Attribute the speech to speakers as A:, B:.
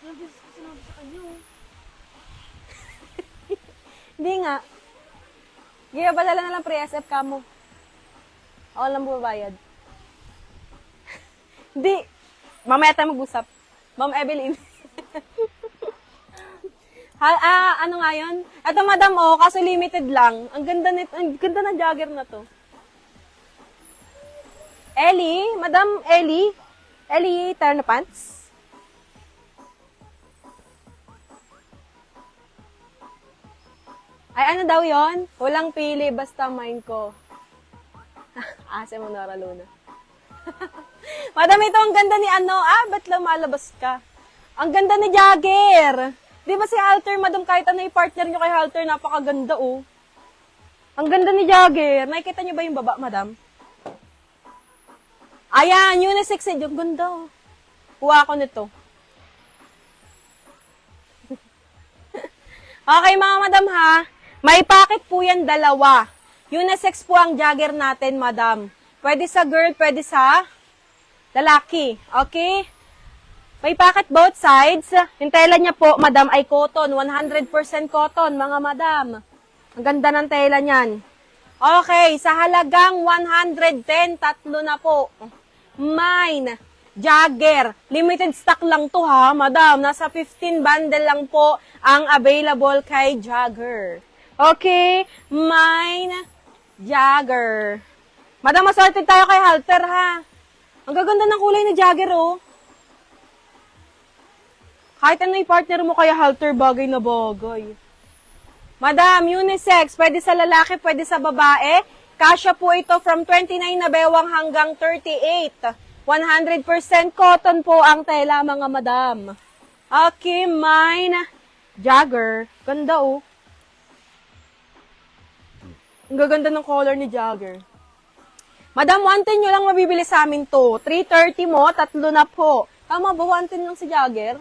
A: Ilang beses ko sinabi sa kanya, oh.
B: Hindi nga. Gaya, padala na lang pre-SF ka mo. Ako lang bumabayad. Hindi. Mamaya tayo mag-usap. Ma'am Evelyn. Ano nga yun? Ito, madam, oh, kaso limited lang. Ang ganda ng jogger na to. Ellie? Madam Ellie? Ellie, terno pants? Ay, ano daw yon? Walang pili, basta mind ko. Ase mo, Nora Luna. Madam, ito ang ganda ni ano. Ba't lumalabas ka? Ang ganda ni Jagger. Di ba si Halter, madam, kahit ano yung partner nyo kay Halter, napakaganda, oh. Ang ganda ni Jagger. Nakikita nyo ba yung baba, madam? Ayan, unisex eh. Yung ganda, oh. Kuha ko nito. Okay, mga madam, ha? May packet po yan, dalawa. Unisex po ang Jagger natin, madam. Pwede sa girl, pwede sa lalaki. Okay? May packet both sides. Yung tela niya po, madam, ay cotton. 100% cotton, mga madam. Ang ganda ng tela niyan. Okay, sa halagang 110, tatlo na po. Mine, Jagger. Limited stock lang to, ha, madam. Nasa 15 bundle lang po ang available kay Jagger. Okay, mine, Jagger. Madam, masarted tayo kay Halter, ha. Ang gaganda ng kulay ni Jagger, oh. Kahit ano yung partner mo kaya Halter, bagay na bagay. Madam, unisex, pwede sa lalaki, pwede sa babae. Kasya po ito from 29 na bewang hanggang 38. 100% cotton po ang tela, mga madam. Okay, mine, Jagger. Ganda, oh. Ang gaganda ng color ni Jagger. Madam, 110 nyo lang mabibili sa amin to. 330 mo, tatlo na po. Tama ba, 110 lang si Jagger?